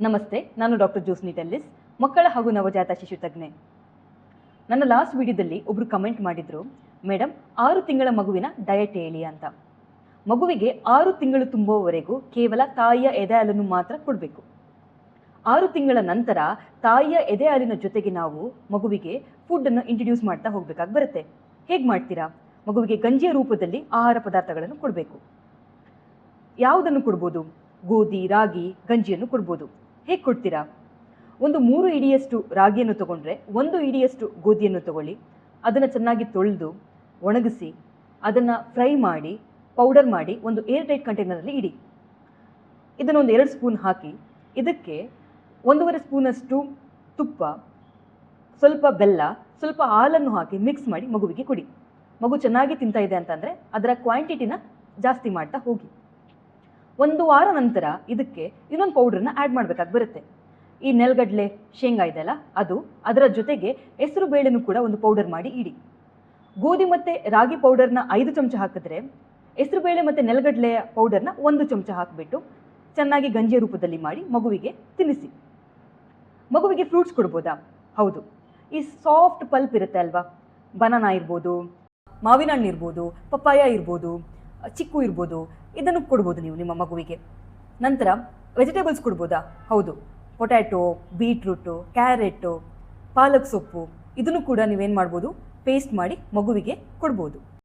ನಮಸ್ತೆ, ನಾನು ಡಾಕ್ಟರ್ ಜೋಸ್ನಿ ಟೆಲ್ಲಿಸ್, ಮಕ್ಕಳ ಹಾಗೂ ನವಜಾತ ಶಿಶು ತಜ್ಞೆ. ನನ್ನ ಲಾಸ್ಟ್ ವಿಡಿಯೋದಲ್ಲಿ ಒಬ್ಬರು ಕಮೆಂಟ್ ಮಾಡಿದರು, ಮೇಡಮ್ 6 ತಿಂಗಳ ಮಗುವಿನ ಡಯಟ್ ಹೇಳಿ ಅಂತ. ಮಗುವಿಗೆ 6 ತಿಂಗಳು ತುಂಬುವವರೆಗೂ ಕೇವಲ ತಾಯಿಯ ಎದೆ ಹಾಲನ್ನು ಮಾತ್ರ ಕೊಡಬೇಕು. 6 ತಿಂಗಳ ನಂತರ ತಾಯಿಯ ಎದೆ ಹಾಲಿನ ಜೊತೆಗೆ ನಾವು ಮಗುವಿಗೆ ಫುಡ್ಡನ್ನು ಇಂಟ್ರಡ್ಯೂಸ್ ಮಾಡ್ತಾ ಹೋಗಬೇಕಾಗಿ ಬರುತ್ತೆ. ಹೇಗೆ ಮಾಡ್ತೀರಾ? ಮಗುವಿಗೆ ಗಂಜಿಯ ರೂಪದಲ್ಲಿ ಆಹಾರ ಪದಾರ್ಥಗಳನ್ನು ಕೊಡಬೇಕು. ಯಾವುದನ್ನು ಕೊಡ್ಬೋದು? ಗೋಧಿ, ರಾಗಿ, ಗಂಜಿಯನ್ನು ಕೊಡ್ಬೋದು. ಹೇಗೆ ಕೊಡ್ತೀರಾ? ಒಂದು 3 ಇಡಿಯಷ್ಟು ರಾಗಿಯನ್ನು ತಗೊಂಡ್ರೆ 1 ಇಡಿಯಷ್ಟು ಗೋಧಿಯನ್ನು ತಗೊಳ್ಳಿ. ಅದನ್ನು ಚೆನ್ನಾಗಿ ತೊಳೆದು ಒಣಗಿಸಿ ಅದನ್ನು ಫ್ರೈ ಮಾಡಿ ಪೌಡರ್ ಮಾಡಿ ಒಂದು ಏರ್ ಟೈಟ್ ಕಂಟೈನರಲ್ಲಿ ಇಡಿ. ಇದನ್ನು ಒಂದು 2 ಸ್ಪೂನ್ ಹಾಕಿ ಇದಕ್ಕೆ 1.5 ಸ್ಪೂನಷ್ಟು ತುಪ್ಪ, ಸ್ವಲ್ಪ ಬೆಲ್ಲ, ಸ್ವಲ್ಪ ಹಾಲನ್ನು ಹಾಕಿ ಮಿಕ್ಸ್ ಮಾಡಿ ಮಗುವಿಗೆ ಕೊಡಿ. ಮಗು ಚೆನ್ನಾಗಿ ತಿಂತಾ ಇದೆ ಅಂತಂದರೆ ಅದರ ಕ್ವಾಂಟಿಟಿನ ಜಾಸ್ತಿ ಮಾಡ್ತಾ ಹೋಗಿ. 1 ವಾರ ನಂತರ ಇದಕ್ಕೆ ಇನ್ನೊಂದು ಪೌಡ್ರನ್ನ ಆ್ಯಡ್ ಮಾಡಬೇಕಾಗಿ ಬರುತ್ತೆ. ಈ ನೆಲಗಡಲೆ, ಶೇಂಗಾ ಇದೆಯಲ್ಲ ಅದು, ಅದರ ಜೊತೆಗೆ ಹೆಸರು ಬೇಳೆನೂ ಕೂಡ ಒಂದು ಪೌಡರ್ ಮಾಡಿ ಇಡಿ. ಗೋಧಿ ಮತ್ತು ರಾಗಿ ಪೌಡರ್ನ 5 ಚಮಚ ಹಾಕಿದ್ರೆ ಹೆಸರು ಬೇಳೆ ಮತ್ತು ನೆಲಗಡಲೆಯ ಪೌಡರ್ನ 1 ಚಮಚ ಹಾಕಿಬಿಟ್ಟು ಚೆನ್ನಾಗಿ ಗಂಜಿಯ ರೂಪದಲ್ಲಿ ಮಾಡಿ ಮಗುವಿಗೆ ತಿನ್ನಿಸಿ. ಮಗುವಿಗೆ ಫ್ರೂಟ್ಸ್ ಕೊಡ್ಬೋದಾ? ಹೌದು. ಈ ಸಾಫ್ಟ್ ಪಲ್ಪ್ ಇರುತ್ತೆ ಅಲ್ವಾ, ಬನಾನಾ ಇರ್ಬೋದು, ಮಾವಿನ ಹಣ್ಣು ಇರ್ಬೋದು, ಪಪ್ಪಾಯ ಇರ್ಬೋದು, ಚಿಕ್ಕು ಇರ್ಬೋದು, ಇದನ್ನು ಕೊಡ್ಬೋದು ನೀವು ನಿಮ್ಮ ಮಗುವಿಗೆ. ನಂತರ ವೆಜಿಟೇಬಲ್ಸ್ ಕೊಡ್ಬೋದಾ? ಹೌದು. ಪೊಟ್ಯಾಟೊ, ಬೀಟ್ರೂಟು, ಕ್ಯಾರೆಟು, ಪಾಲಕ್ ಸೊಪ್ಪು, ಇದನ್ನು ಕೂಡ ನೀವೇನು ಮಾಡ್ಬೋದು, ಪೇಸ್ಟ್ ಮಾಡಿ ಮಗುವಿಗೆ ಕೊಡ್ಬೋದು.